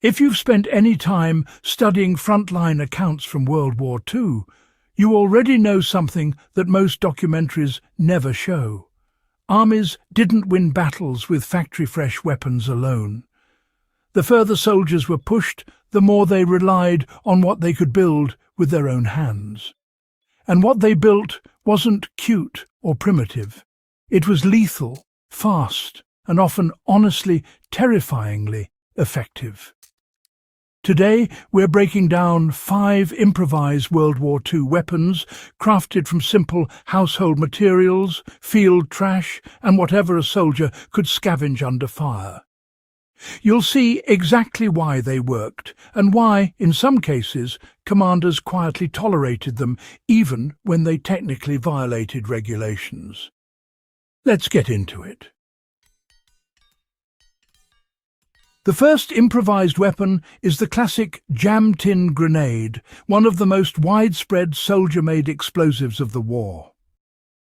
If you've spent any time studying frontline accounts from World War II, you already know something that most documentaries never show. Armies didn't win battles with factory-fresh weapons alone. The further soldiers were pushed, the more they relied on what they could build with their own hands. And what they built wasn't cute or primitive. It was lethal, fast, and often honestly, terrifyingly effective. Today, we're breaking down 5 improvised World War II weapons, crafted from simple household materials, field trash, and whatever a soldier could scavenge under fire. You'll see exactly why they worked, and why, in some cases, commanders quietly tolerated them, even when they technically violated regulations. Let's get into it. The first improvised weapon is the classic jam tin grenade, one of the most widespread soldier-made explosives of the war.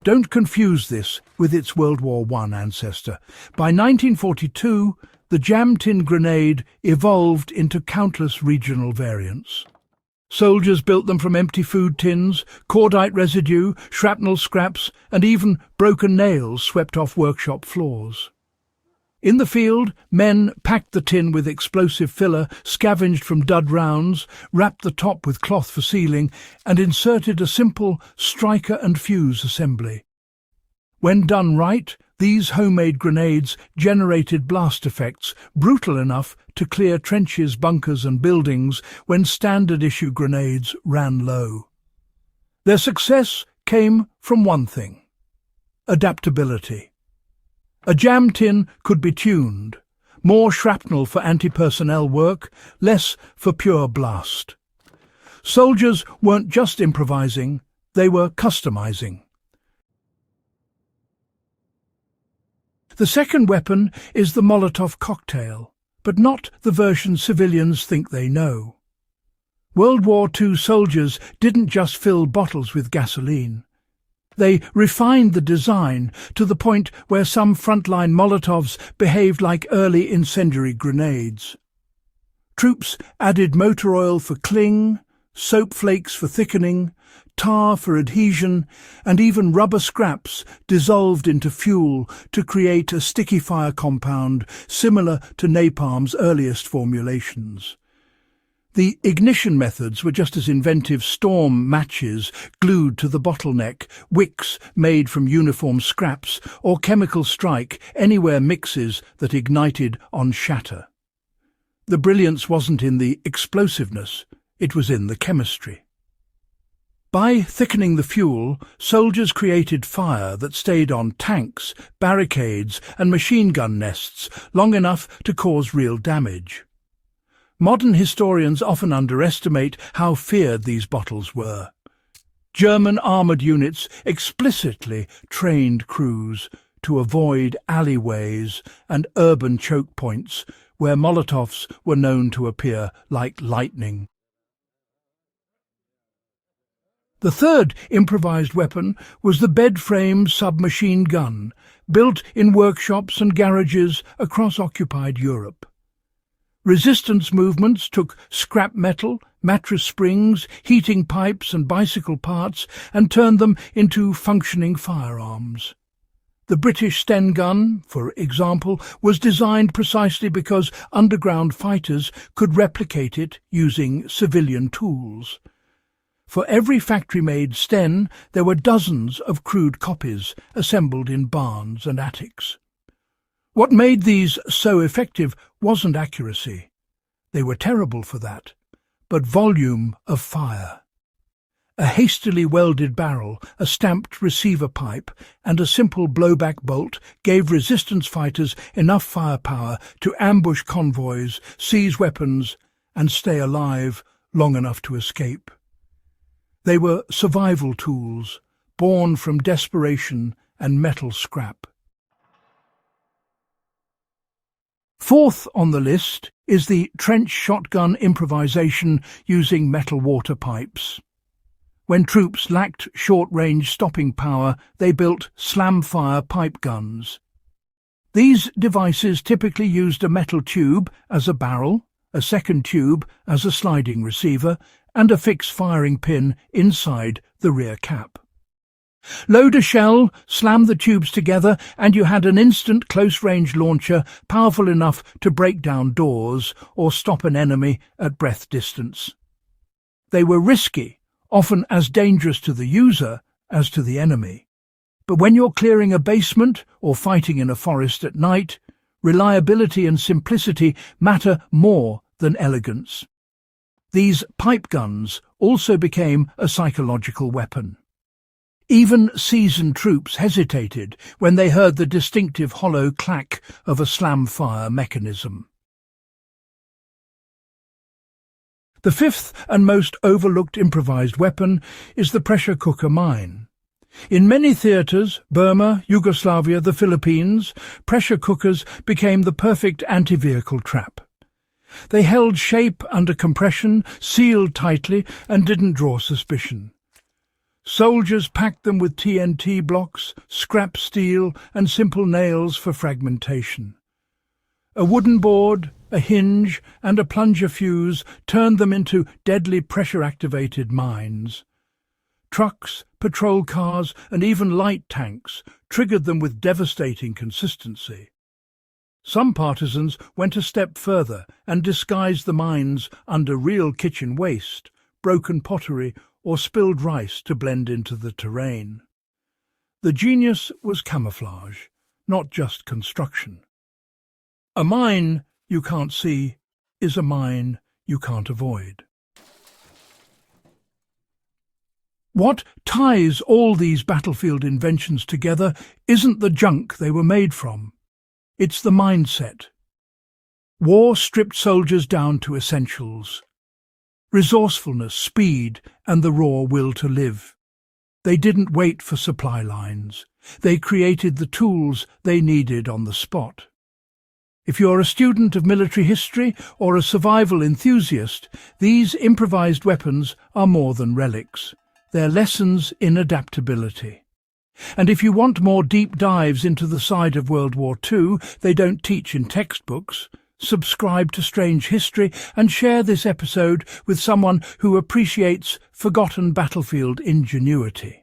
Don't confuse this with its World War I ancestor. By 1942, the jam tin grenade evolved into countless regional variants. Soldiers built them from empty food tins, cordite residue, shrapnel scraps, and even broken nails swept off workshop floors. In the field, men packed the tin with explosive filler, scavenged from dud rounds, wrapped the top with cloth for sealing, and inserted a simple striker and fuse assembly. When done right, these homemade grenades generated blast effects brutal enough to clear trenches, bunkers and buildings when standard-issue grenades ran low. Their success came from one thing: adaptability. A jam tin could be tuned, more shrapnel for anti-personnel work, less for pure blast. Soldiers weren't just improvising, they were customizing. The second weapon is the Molotov cocktail, but not the version civilians think they know. World War II soldiers didn't just fill bottles with gasoline. They refined the design to the point where some frontline Molotovs behaved like early incendiary grenades. Troops added motor oil for cling, soap flakes for thickening, tar for adhesion, and even rubber scraps dissolved into fuel to create a sticky fire compound similar to napalm's earliest formulations. The ignition methods were just as inventive: storm matches glued to the bottleneck, wicks made from uniform scraps, or chemical strike anywhere mixes that ignited on shatter. The brilliance wasn't in the explosiveness, it was in the chemistry. By thickening the fuel, soldiers created fire that stayed on tanks, barricades and machine gun nests long enough to cause real damage. Modern historians often underestimate how feared these bottles were. German armoured units explicitly trained crews to avoid alleyways and urban choke points where Molotovs were known to appear like lightning. The third improvised weapon was the bed-frame submachine gun, built in workshops and garages across occupied Europe. Resistance movements took scrap metal, mattress springs, heating pipes and bicycle parts and turned them into functioning firearms. The British Sten gun, for example, was designed precisely because underground fighters could replicate it using civilian tools. For every factory-made Sten, there were dozens of crude copies assembled in barns and attics. What made these so effective wasn't accuracy. They were terrible for that, but volume of fire. A hastily welded barrel, a stamped receiver pipe, and a simple blowback bolt gave resistance fighters enough firepower to ambush convoys, seize weapons, and stay alive long enough to escape. They were survival tools, born from desperation and metal scrap. Fourth on the list is the trench shotgun improvisation using metal water pipes. When troops lacked short-range stopping power, they built slam-fire pipe guns. These devices typically used a metal tube as a barrel, a second tube as a sliding receiver, and a fixed firing pin inside the rear cap. Load a shell, slam the tubes together, and you had an instant close-range launcher powerful enough to break down doors or stop an enemy at breath distance. They were risky, often as dangerous to the user as to the enemy. But when you're clearing a basement or fighting in a forest at night, reliability and simplicity matter more than elegance. These pipe guns also became a psychological weapon. Even seasoned troops hesitated when they heard the distinctive hollow clack of a slam-fire mechanism. The fifth and most overlooked improvised weapon is the pressure cooker mine. In many theatres, Burma, Yugoslavia, the Philippines, pressure cookers became the perfect anti-vehicle trap. They held shape under compression, sealed tightly, and didn't draw suspicion. Soldiers packed them with TNT blocks, scrap steel, and simple nails for fragmentation. A wooden board, a hinge, and a plunger fuse turned them into deadly pressure-activated mines. Trucks, patrol cars, and even light tanks triggered them with devastating consistency. Some partisans went a step further and disguised the mines under real kitchen waste, broken pottery, or spilled rice to blend into the terrain. The genius was camouflage, not just construction. A mine you can't see is a mine you can't avoid. What ties all these battlefield inventions together isn't the junk they were made from. It's the mindset. War stripped soldiers down to essentials: resourcefulness, speed, and the raw will to live. They didn't wait for supply lines. They created the tools they needed on the spot. If you're a student of military history or a survival enthusiast, these improvised weapons are more than relics. They're lessons in adaptability. And if you want more deep dives into the side of World War II they don't teach in textbooks, subscribe to Strange History and share this episode with someone who appreciates forgotten battlefield ingenuity.